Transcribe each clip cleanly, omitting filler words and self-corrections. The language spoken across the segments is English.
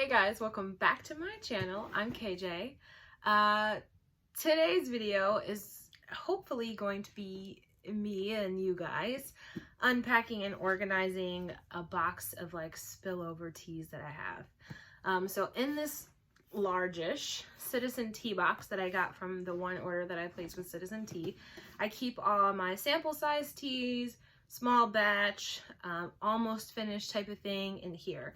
Hey guys, welcome back to my channel. I'm KJ. Today's video is hopefully going to be me and you guys unpacking and organizing a box of like spillover teas that I have. So in this largish Citizen Tea box that I got from the one order that I placed with Citizen Tea, I keep all my sample size teas, small batch, almost finished type of thing in here.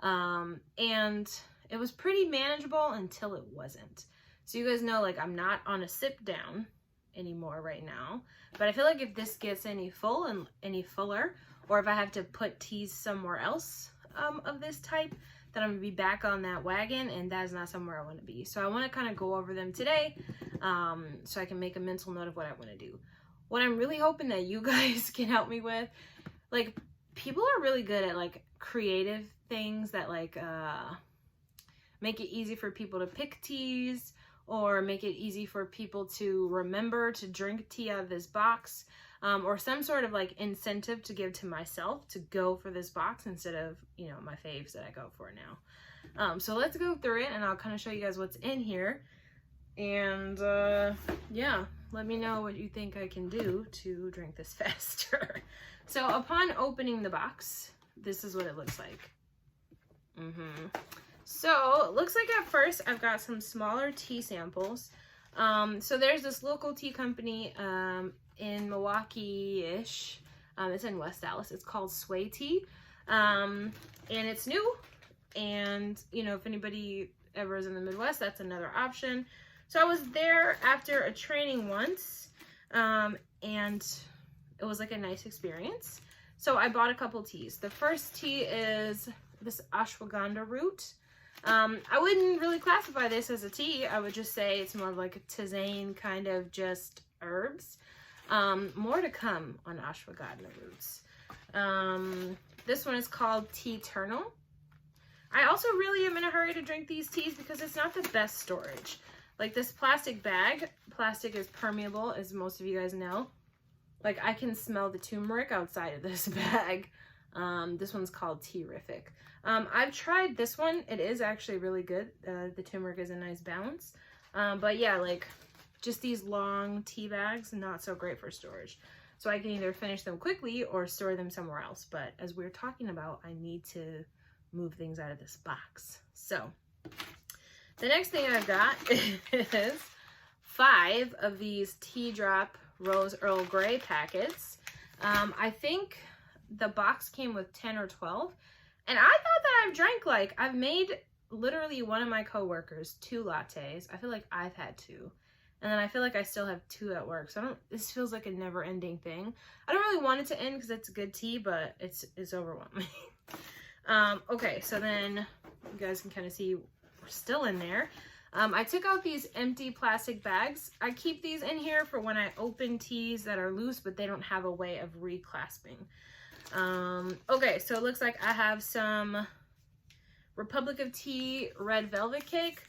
And it was pretty manageable until it wasn't. So you guys know, like, I'm not on a sip down anymore right now, but I feel like if this gets any fuller, or if I have to put teas somewhere else of this type, then I'm gonna be back on that wagon, and that is not somewhere I want to be. So I want to kind of go over them today, so I can make a mental note of what I want to do. What I'm really hoping that you guys can help me with, like, people are really good at like creative things that like make it easy for people to pick teas, or make it easy for people to remember to drink tea out of this box, or some sort of like incentive to give to myself to go for this box instead of, you know, my faves that I go for now. So let's go through it and I'll kind of show you guys what's in here, and yeah, let me know what you think I can do to drink this faster. So upon opening the box, this is what it looks like. So it looks like at first I've got some smaller tea samples. So there's this local tea company in Milwaukee-ish. It's in West Dallas. It's called Sway Tea. And it's new. And, you know, if anybody ever is in the Midwest, that's another option. So I was there after a training once, and it was like a nice experience. So I bought a couple teas. The first tea is this ashwagandha root. I wouldn't really classify this as a tea. I would just say it's more of like a tisane, kind of just herbs. More to come on ashwagandha roots. This one is called Tea Eternal. I also really am in a hurry to drink these teas because it's not the best storage. Like this plastic bag, plastic is permeable, as most of you guys know. Like I can smell the turmeric outside of this bag. This one's called Tea-rific. I've tried this one. It is actually really good. The turmeric is a nice balance. But yeah, like just these long tea bags, not so great for storage. So I can either finish them quickly or store them somewhere else. But as we're talking about, I need to move things out of this box. So the next thing I've got is 5 of these Tea Drop Rose Earl Grey packets. I think the box came with 10 or 12, and I thought that I've made literally one of my coworkers 2 lattes. I feel like I've had 2, and then I feel like I still have 2 at work. So this feels like a never-ending thing. I don't really want it to end because it's good tea, but it's overwhelming. Okay, so then you guys can kind of see we're still in there. I took out these empty plastic bags. I keep these in here for when I open teas that are loose, but they don't have a way of reclasping. Okay, so it looks like I have some Republic of Tea Red Velvet Cake.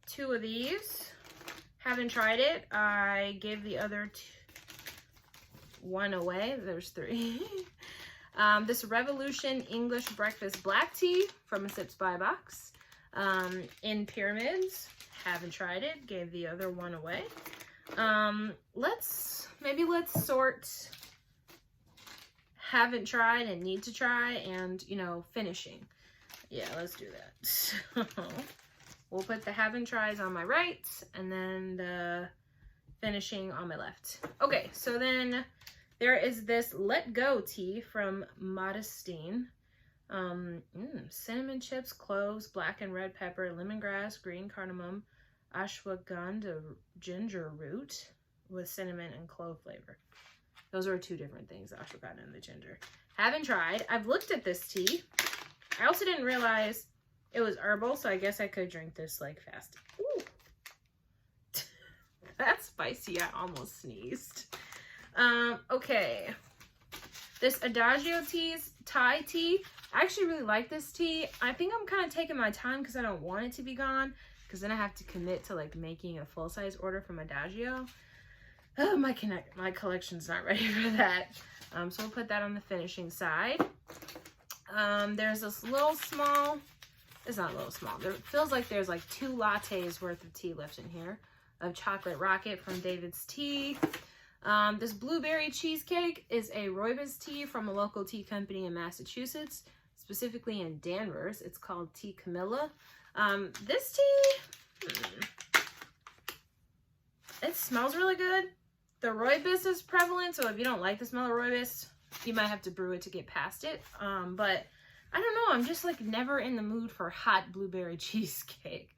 2 of these. Haven't tried it. I gave the other 1 away. There's 3. This Revolution English Breakfast Black Tea from a Sips Buy box. In Pyramids. Haven't tried it. Gave the other 1 away. Let's sort haven't tried and need to try, and, you know, finishing. Yeah, let's do that. So we'll put the haven't tries on my right, and then the finishing on my left. Okay, so then there is this Let Go tea from Modestine. Cinnamon chips, cloves, black and red pepper, lemongrass, green cardamom, ashwagandha ginger root with cinnamon and clove flavor. Those are 2 different things, the ashwagandha and the ginger. Haven't tried. I've looked at this tea. I also didn't realize it was herbal, so I guess I could drink this like fast. Ooh. That's spicy. I almost sneezed. Okay. This Adagio Tea's Thai tea. I actually really like this tea. I think I'm kind of taking my time because I don't want it to be gone, because then I have to commit to like making a full-size order from Adagio. Oh, my collection's not ready for that. So we'll put that on the finishing side. There's this little small it's not a little small. It feels like there's like 2 lattes worth of tea left in here. Of Chocolate Rocket from David's Tea. This blueberry cheesecake is a rooibos tea from a local tea company in Massachusetts, specifically in Danvers. It's called Tea Camilla. This tea, it smells really good. The rooibos is prevalent, so if you don't like the smell of rooibos, you might have to brew it to get past it. But I don't know, I'm just like never in the mood for hot blueberry cheesecake.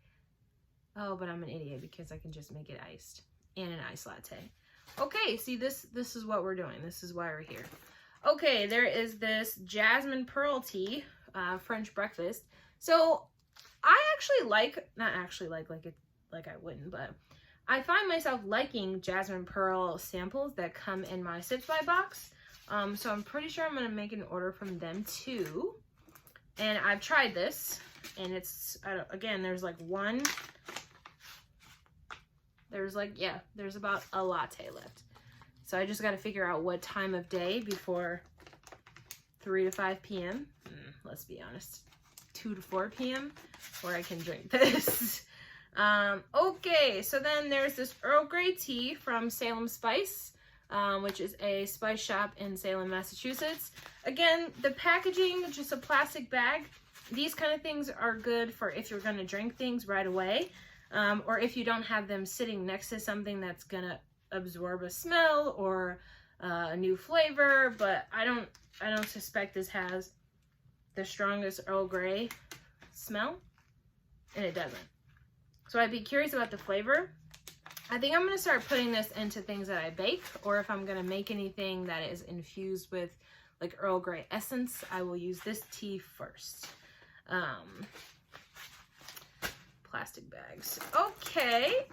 Oh, but I'm an idiot because I can just make it iced and an iced latte. Okay, see, this is what we're doing. This is why we're here. Okay, there is this jasmine pearl tea, French breakfast. So I actually like, not actually like I wouldn't, but I find myself liking jasmine pearl samples that come in my Sips by box. So I'm pretty sure I'm going to make an order from them too. And I've tried this, and it's, again, there's like one, there's like, yeah, there's about a latte left. So I just got to figure out what time of day before 3 to 5 p.m. Let's be honest, 2 to 4 p.m. where I can drink this. Okay, so then there's this Earl Grey tea from Salem Spice, which is a spice shop in Salem, Massachusetts. Again, the packaging, just a plastic bag. These kind of things are good for if you're going to drink things right away, or if you don't have them sitting next to something that's going to absorb a smell or a new flavor. But I don't suspect this has the strongest Earl Grey smell, and it doesn't. So I'd be curious about the flavor. I think I'm going to start putting this into things that I bake, or if I'm going to make anything that is infused with like Earl Grey essence, I will use this tea first. Plastic bags. Okay.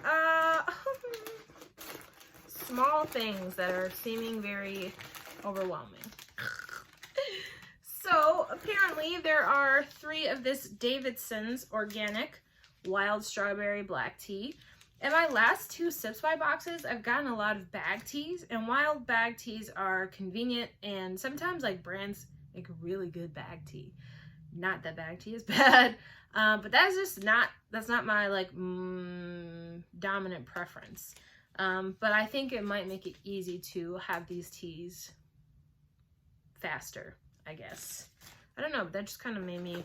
Small things that are seeming very overwhelming. So apparently there are 3 of this Davidson's organic wild strawberry black tea. In my last 2 Sips by boxes, I've gotten a lot of bag teas, and wild bag teas are convenient, and sometimes like brands make really good bag tea. Not that bag tea is bad, but that's just not, that's not my like dominant preference. But I think it might make it easy to have these teas faster, I guess. I don't know, but that just kind of made me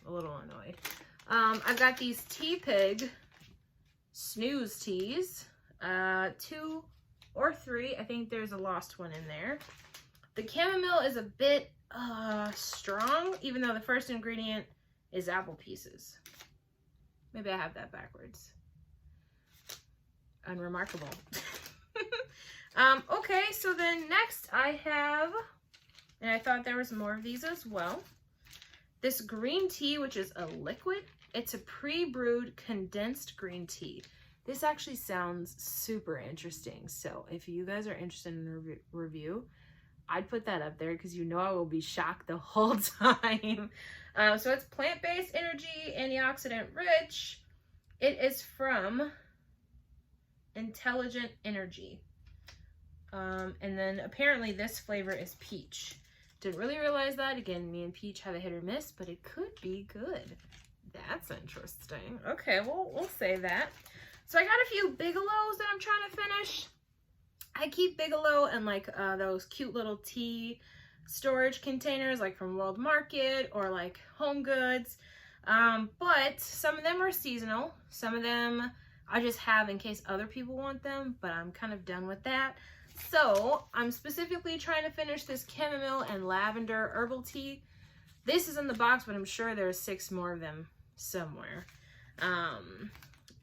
a little annoyed. I've got these Tea Pig snooze teas, 2 or 3. I think there's a lost one in there. The chamomile is a bit strong, even though the first ingredient is apple pieces. Maybe I have that backwards. Unremarkable. Okay, so then next I have, and I thought there was more of these as well, this green tea, which is a liquid. It's a pre-brewed condensed green tea. This actually sounds super interesting. So if you guys are interested in a review, I'd put that up there because you know I will be shocked the whole time. So it's plant-based, energy, antioxidant rich. It is from Intelligent Energy. And then apparently this flavor is peach. Didn't really realize that. Again, me and peach have a hit or miss, but it could be good. That's interesting. Okay, well, we'll say that. So I got a few Bigelows that I'm trying to finish. I keep Bigelow in like those cute little tea storage containers, like from World Market or like Home Goods. But some of them are seasonal. Some of them I just have in case other people want them, but I'm kind of done with that. So I'm specifically trying to finish this chamomile and lavender herbal tea. This is in the box, but I'm sure there's 6 more of them somewhere.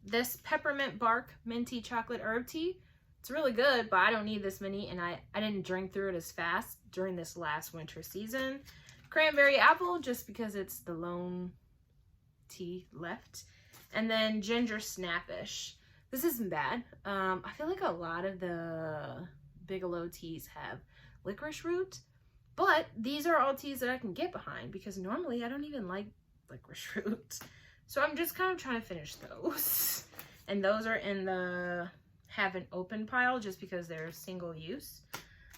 This peppermint bark minty chocolate herb tea. It's really good, but I don't need this many, and I didn't drink through it as fast during this last winter season. Cranberry apple, just because it's the lone tea left. And then ginger snappish. This isn't bad. I feel like a lot of the Bigelow teas have licorice root, but these are all teas that I can get behind because normally I don't even like licorice root. So I'm just kind of trying to finish those. And those are in the haven't opened pile just because they're single use.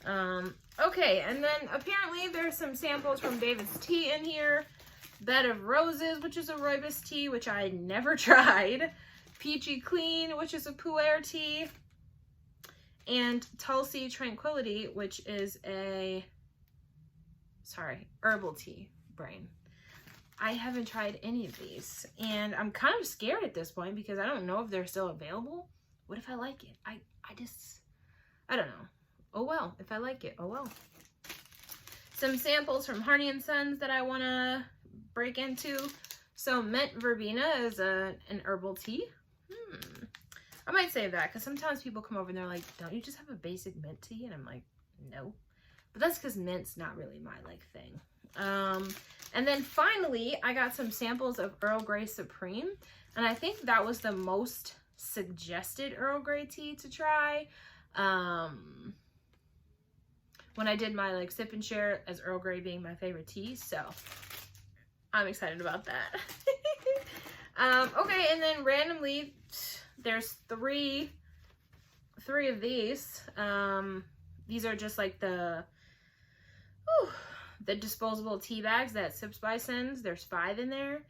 Okay, and then apparently there's some samples from David's Tea in here. Bed of Roses, which is a rooibos tea, which I never tried. Peachy Clean, which is a pu'er tea. And Tulsi Tranquility, which is a, herbal tea, brain. I haven't tried any of these, and I'm kind of scared at this point because I don't know if they're still available. What if I like it? I don't know. Oh well, if I like it, oh well. Some samples from Harney Sons that I want to break into. So mint verbena is an herbal tea. I might save that because sometimes people come over and they're like, don't you just have a basic mint tea? And I'm like, no. But that's because mint's not really my thing. And then finally, I got some samples of Earl Grey Supreme. And I think that was the most suggested Earl Grey tea to try. When I did my sip and share, as Earl Grey being my favorite tea. So I'm excited about that. Okay, and then randomly, there's three of these. These are just like the disposable tea bags that Sips by sends. There's 5 in there.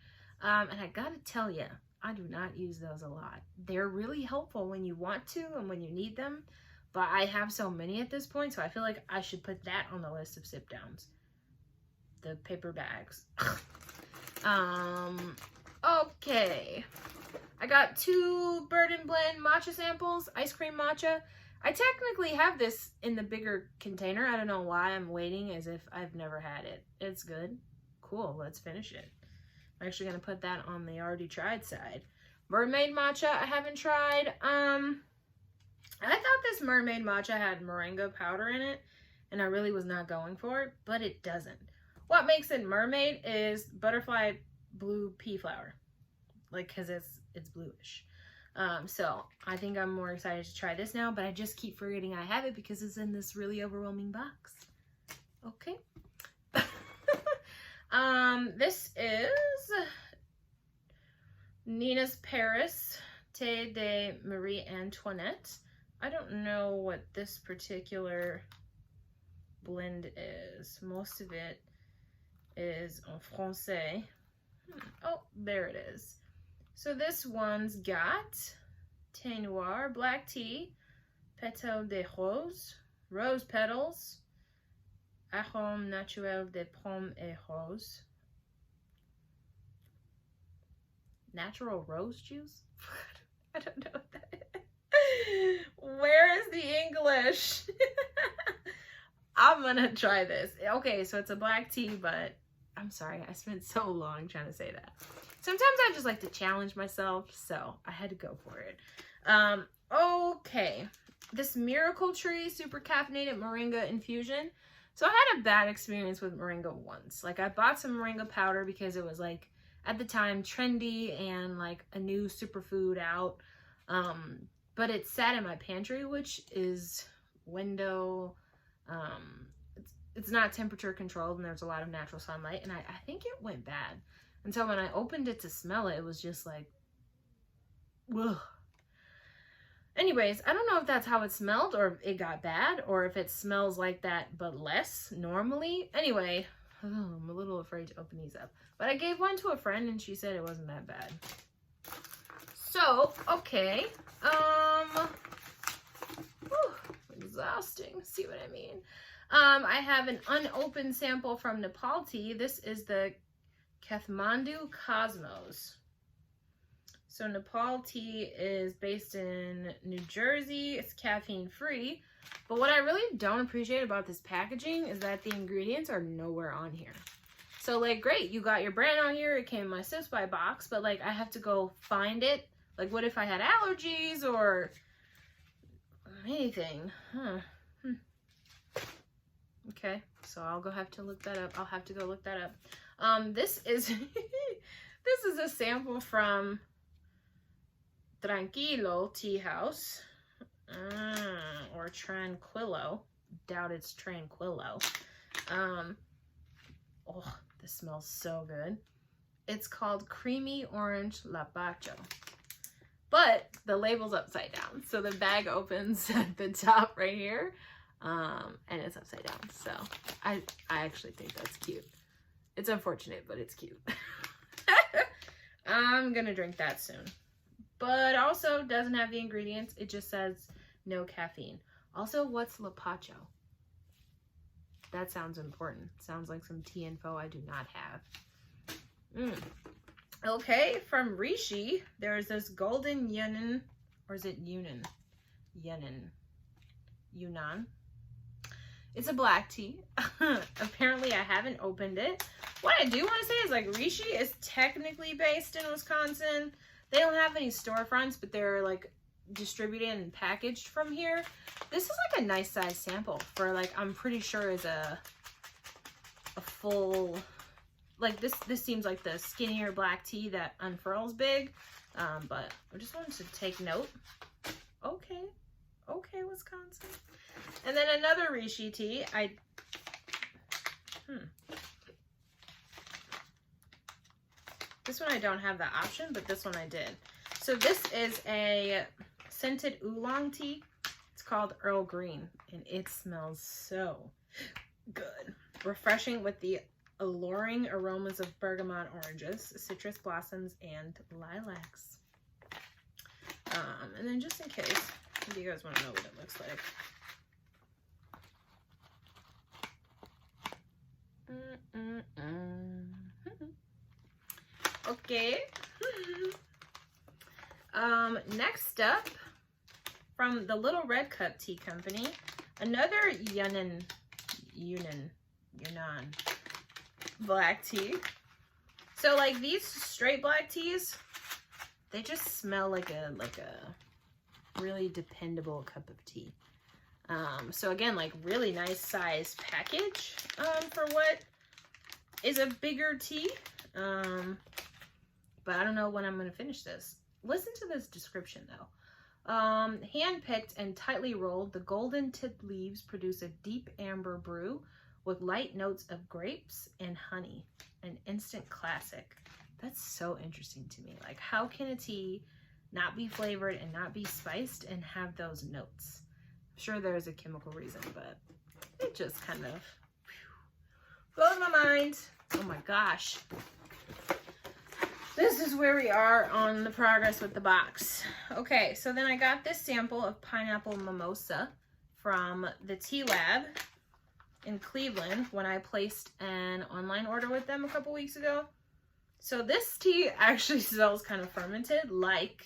And I gotta tell you, I do not use those a lot. They're really helpful when you want to and when you need them. But I have so many at this point, so I feel like I should put that on the list of sip downs. The paper bags. Okay. I got 2 Bird and Blend matcha samples, ice cream matcha. I technically have this in the bigger container. I don't know why I'm waiting as if I've never had it. It's good. Cool, let's finish it. I'm actually going to put that on the already tried side. Mermaid matcha, I haven't tried. I thought this mermaid matcha had moringa powder in it, and I really was not going for it, but it doesn't. What makes it mermaid is butterfly blue pea flower, because it's bluish. So I think I'm more excited to try this now, but I just keep forgetting I have it because it's in this really overwhelming box. Okay. This is Nina's Paris Thé de Marie Antoinette. I don't know what this particular blend is. Most of it is en français. Oh, there it is. So this one's got thé noir, black tea, pétales de rose, rose petals, arôme naturel de pommes et rose. Natural rose juice? I don't know what that is. Where is the English? I'm gonna try this. Okay, so it's a black tea, but I'm sorry, I spent so long trying to say that. Sometimes I just like to challenge myself, so I had to go for it. Okay. This Miracle Tree Super Caffeinated Moringa Infusion. So I had a bad experience with moringa once. I bought some moringa powder because it was at the time trendy and a new superfood out. But it sat in my pantry, which is window, it's not temperature controlled, and there's a lot of natural sunlight, and I think it went bad. And so when I opened it to smell it, it was just ugh. Anyways, I don't know if that's how it smelled, or if it got bad, or if it smells like that but less normally. Anyway, I'm a little afraid to open these up. But I gave one to a friend, and she said it wasn't that bad. So, okay. Exhausting. See what I mean? I have an unopened sample from Nepal Tea. This is the Kathmandu Cosmos. So Nepal Tea is based in New Jersey. It's caffeine free. But what I really don't appreciate about this packaging is that the ingredients are nowhere on here. So great, you got your brand on here. It came in my Sips by box, but I have to go find it. What if I had allergies or anything? Okay, so I'll have to look that up. I'll have to go look that up. This is this is a sample from Tranquilo Tea House, or Tranquillo. Doubt it's Tranquillo. Oh, this smells so good. It's called Creamy Orange Lapacho. But the label's upside down. So the bag opens at the top right here. And it's upside down. So I actually think that's cute. It's unfortunate, but it's cute. I'm gonna drink that soon. But also doesn't have the ingredients. It just says no caffeine. Also, what's Lapacho? That sounds important. Sounds like some tea info I do not have. Okay, from Rishi, there's this golden Yunnan, or is it Yunnan? Yunnan. It's a black tea. Apparently, I haven't opened it. What I do want to say is, like, Rishi is technically based in Wisconsin. They don't have any storefronts, but they're, like, distributed and packaged from here. This is, like, a nice size sample for, like, I'm pretty sure is a full, like, this seems like the skinnier black tea that unfurls big. But I just wanted to take note. Okay, Wisconsin. And then another Rishi tea. This one I don't have the option, but this one I did. So this is a scented oolong tea. It's called Earl Grey, and it smells so good. Refreshing with the alluring aromas of bergamot oranges, citrus blossoms, and lilacs. And then just in case, if you guys want to know what it looks like. Okay. Next up, from the Little Red Cup Tea Company, another Yunnan black tea. So, like, these straight black teas, they just smell like a really dependable cup of tea. So again, like, really nice size package for what is a bigger tea. But I don't know when I'm going to finish this. Listen to this description, though. Hand-picked and tightly rolled, the golden tipped leaves produce a deep amber brew with light notes of grapes and honey. An instant classic. That's so interesting to me. Like, how can a tea not be flavored and not be spiced and have those notes? I'm sure there's a chemical reason, but it just kind of blows my mind. Oh my gosh. This is where we are on the progress with the box. Okay, so then I got this sample of pineapple mimosa from the Tea Lab in Cleveland when I placed an online order with them a couple weeks ago. So this tea actually smells kind of fermented, like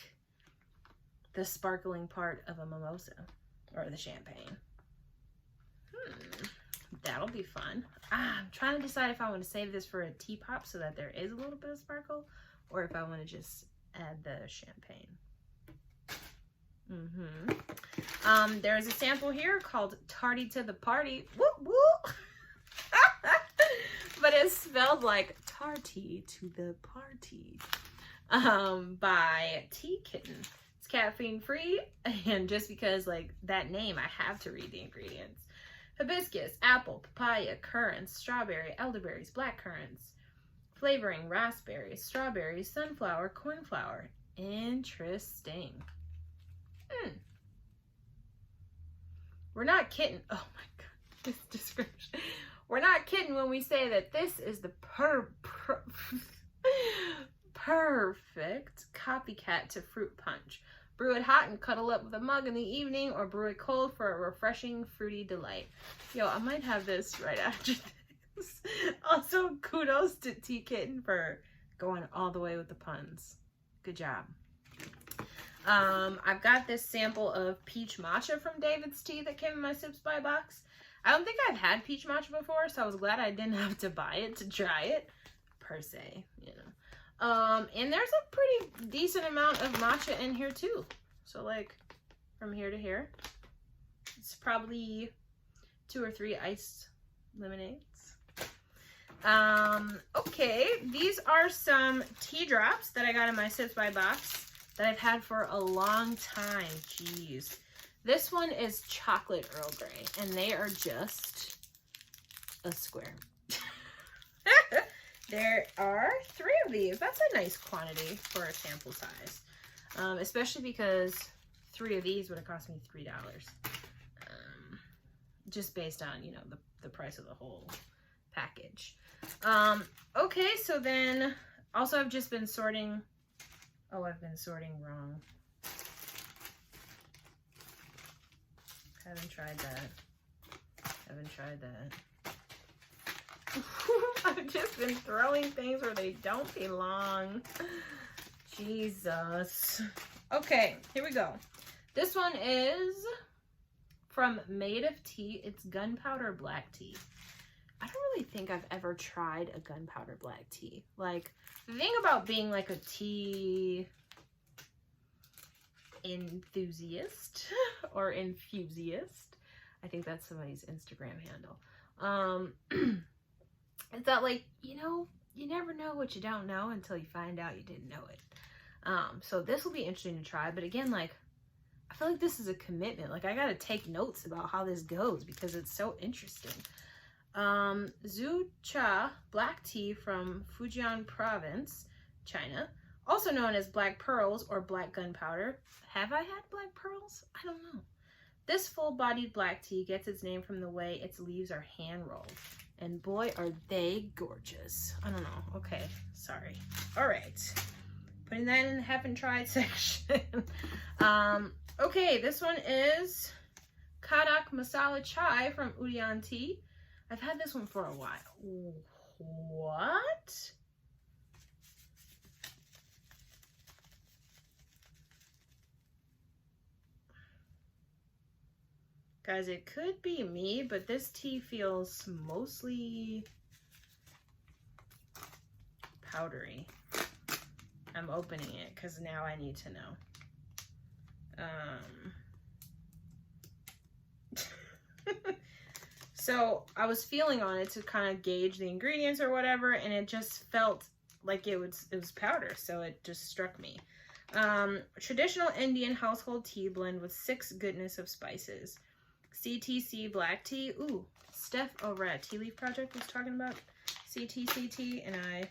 the sparkling part of a mimosa or the champagne. That'll be fun. I'm trying to decide if I want to save this for a tea pop so that there is a little bit of sparkle, or if I want to just add the champagne. There's a sample here called Tardy to the Party. Whoop, whoop. But it's spelled like Tarty to the Party by Kitten. It's caffeine free, and just because, like, that name, I have to read the ingredients. Hibiscus, apple, papaya, currants, strawberry, elderberries, black currants. Flavoring, raspberries, strawberries, sunflower, cornflower. Interesting. We're not kidding. Oh my god, this description. We're not kidding when we say that this is the perfect copycat to fruit punch. Brew it hot and cuddle up with a mug in the evening, or brew it cold for a refreshing, fruity delight. Yo, I might have this right after this. Also, kudos to Tea Kitten for going all the way with the puns. Good job. I've got this sample of peach matcha from David's Tea that came in my Sips by box. I don't think I've had peach matcha before, so I was glad I didn't have to buy it to try it, per se, you know. And there's a pretty decent amount of matcha in here too. So, like, from here to here, it's probably 2 or 3 iced lemonades. Okay, these are some tea drops that I got in my Sips by box that I've had for a long time. Jeez. This one is chocolate Earl Grey, and they are just a square. There are 3 of these. That's a nice quantity for a sample size. Especially because 3 of these would have cost me $3. Just based on, you know, the price of the whole package. Okay, so then also I've just been sorting. Oh, I've been sorting wrong. Haven't tried that. Haven't tried that. I've just been throwing things where they don't belong. Jesus. Okay, here we go. This one is from Made of Tea. It's gunpowder black tea. I don't really think I've ever tried a gunpowder black tea. Like, the thing about being like a tea enthusiast or enthusiast, I think that's somebody's Instagram handle. It's that, like, you know, you never know what you don't know until you find out you didn't know it. So this will be interesting to try, but again, like, I feel like this is a commitment. Like, I gotta take notes about how this goes because it's so interesting. Zhu Cha black tea from Fujian province, China, also known as black pearls or black gunpowder. Have I had black pearls? I don't know. This full-bodied black tea gets its name from the way its leaves are hand-rolled. And boy, are they gorgeous. I don't know. Okay, sorry. All right. Putting that in the haven't tried section. Okay, this one is Kadak Masala Chai from Udian Tea. I've had this one for a while. What? Guys, it could be me, but this tea feels mostly powdery. I'm opening it because now I need to know. So I was feeling on it to kind of gauge the ingredients or whatever, and it just felt like it was powder, so it just struck me. Traditional Indian household tea blend with 6 goodness of spices. CTC black tea. Ooh, Steph over at Tea Leaf Project was talking about CTC tea, and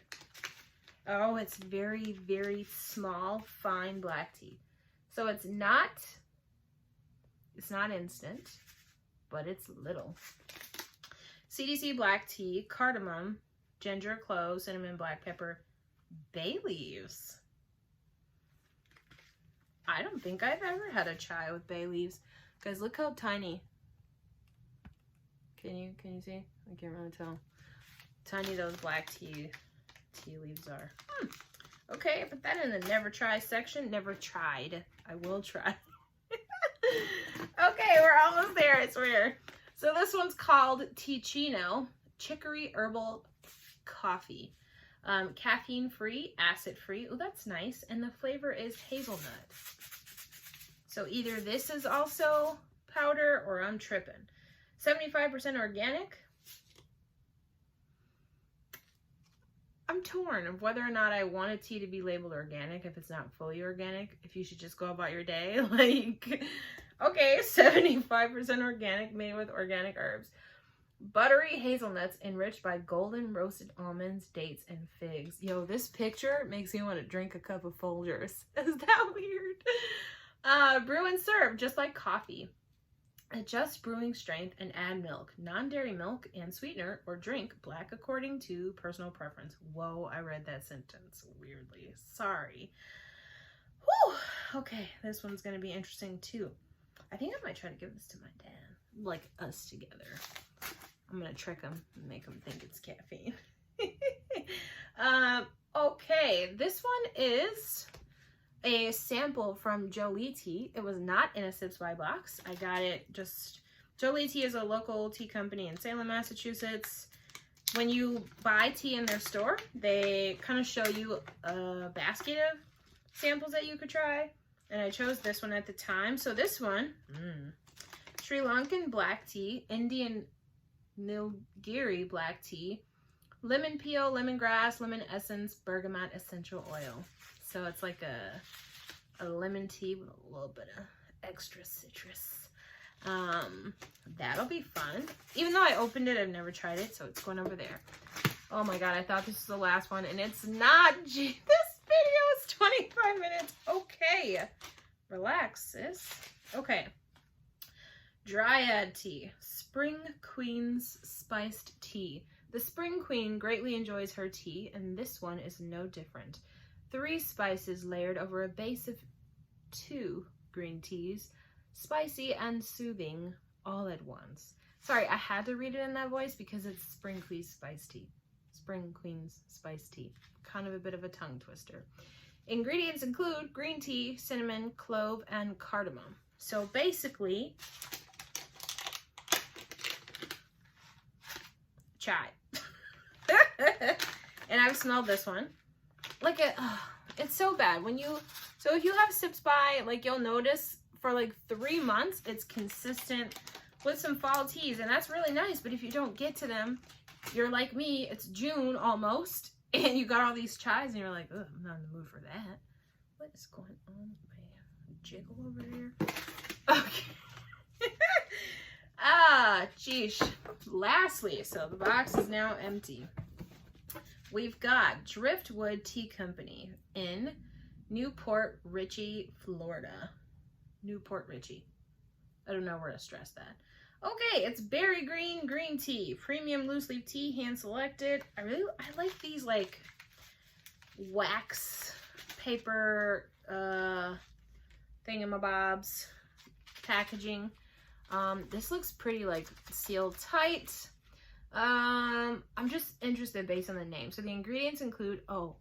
oh, it's very, very small, fine black tea. So it's not instant, but it's little. CTC black tea, cardamom, ginger, cloves, cinnamon, black pepper, bay leaves. I don't think I've ever had a chai with bay leaves. Guys, look how tiny. Can you see? I can't really tell. Tiny those black tea leaves are. Okay, put that in the never try section. Never tried. I will try. Okay, we're almost there, I swear. So this one's called Ticino Chicory Herbal Coffee. Caffeine free, acid free. Oh, that's nice. And the flavor is hazelnut. So either this is also powder or I'm tripping. 75% organic. I'm torn of whether or not I want a tea to be labeled organic if it's not fully organic, if you should just go about your day. Like, okay, 75% organic, made with organic herbs. Buttery hazelnuts enriched by golden roasted almonds, dates, and figs. Yo, this picture makes me want to drink a cup of Folgers. Is that weird? Brew and serve just like coffee. Adjust brewing strength and add milk, non-dairy milk, and sweetener, or drink black according to personal preference. Whoa, I read that sentence weirdly. Sorry. Whew. Okay, this one's going to be interesting too. I think I might try to give this to my dad. Like us together. I'm going to trick him and make him think it's caffeine. Okay, this one is a sample from Jolie Tea. It was not in a Sips by box. I got it just... Jolie Tea is a local tea company in Salem, Massachusetts. When you buy tea in their store, they kind of show you a basket of samples that you could try. And I chose this one at the time. So this one, Sri Lankan black tea, Indian Nilgiri black tea, lemon peel, lemongrass, lemon essence, bergamot essential oil. So it's like a lemon tea with a little bit of extra citrus. That'll be fun. Even though I opened it, I've never tried it, so it's going over there. Oh my god, I thought this was the last one, and it's not. This video is 25 minutes. Okay. Relax, sis. Okay. Dryad tea. Spring Queen's Spiced Tea The Spring Queen greatly enjoys her tea, and this one is no different. 3 spices layered over a base of 2 green teas, spicy and soothing all at once. Sorry, I had to read it in that voice because it's Spring Queen's Spice Tea. Spring Queen's Spice Tea. Kind of a bit of a tongue twister. Ingredients include green tea, cinnamon, clove, and cardamom. So basically, chai. And I've smelled this one. Like it's so bad when you, so if you have Sips By, like you'll notice for like 3 months, it's consistent with some fall teas, and that's really nice. But if you don't get to them, you're like me, it's June almost, and you got all these chais, and you're like, ugh, I'm not in the mood for that. What is going on with my jiggle over here? Okay. Geesh. Lastly, so the box is now empty. We've got Driftwood Tea Company in Newport Richey, Florida. Newport Richey. I don't know where to stress that. Okay, it's berry green green tea, premium loose leaf tea, hand selected. I like these like wax paper thingamabobs packaging. This looks pretty like sealed tight. I'm just interested based on the name. So the ingredients include, oh,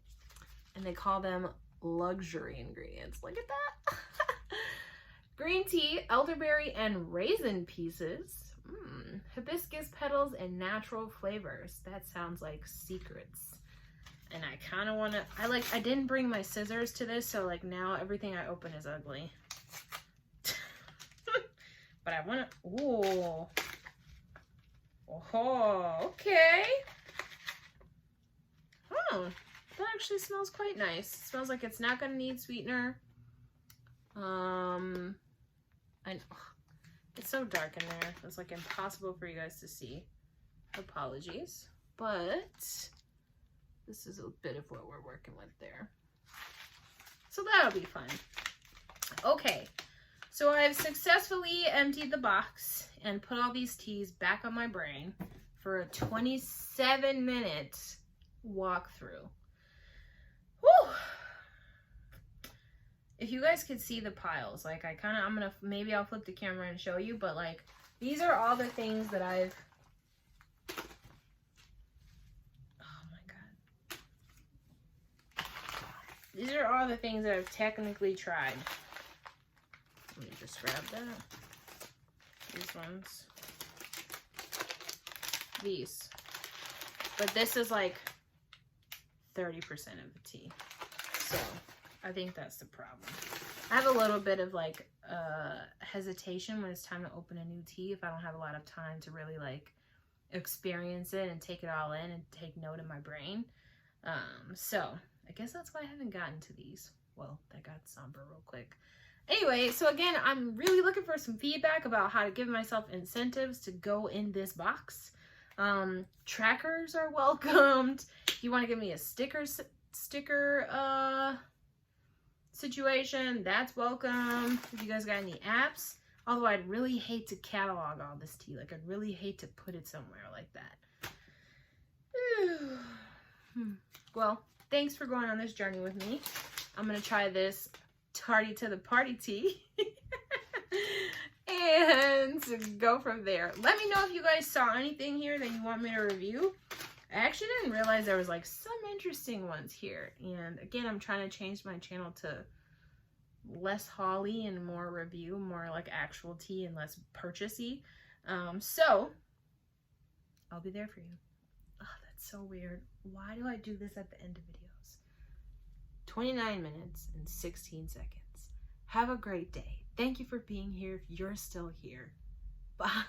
and they call them luxury ingredients. Look at that. Green tea, elderberry, and raisin pieces. Hibiscus petals and natural flavors. That sounds like secrets. And I kind of want to, I didn't bring my scissors to this, so like now everything I open is ugly. But I want to, ooh. Oh, okay. Oh, that actually smells quite nice. It smells like it's not going to need sweetener. And it's so dark in there. It's like impossible for you guys to see. Apologies. But this is a bit of what we're working with there. So that'll be fun. Okay. So I've successfully emptied the box and put all these teas back on my brain for a 27-minute walkthrough. Whew. If you guys could see the piles, like maybe I'll flip the camera and show you, but like these are all the things that I've, oh my God. These are all the things that I've technically tried. Let me just grab that. These ones. These. But this is like 30% of the tea. So I think that's the problem. I have a little bit of like hesitation when it's time to open a new tea if I don't have a lot of time to really like experience it and take it all in and take note in my brain. So I guess that's why I haven't gotten to these. Well, that got somber real quick. Anyway, so again, I'm really looking for some feedback about how to give myself incentives to go in this box. Trackers are welcomed. If you want to give me a sticker situation, that's welcome. If you guys got any apps, although I'd really hate to catalog all this tea. Like, I'd really hate to put it somewhere like that. Well, thanks for going on this journey with me. I'm going to try this Tardy to the Party tea. And go from there. Let me know if you guys saw anything here that you want me to review. I actually didn't realize there was like some interesting ones here. And again, I'm trying to change my channel to less hauly and more review, more like actual tea and less purchasey. So I'll be there for you. Oh, that's so weird. Why do I do this at the end of videos? 29 minutes and 16 seconds. Have a great day. Thank you for being here if you're still here. Bye.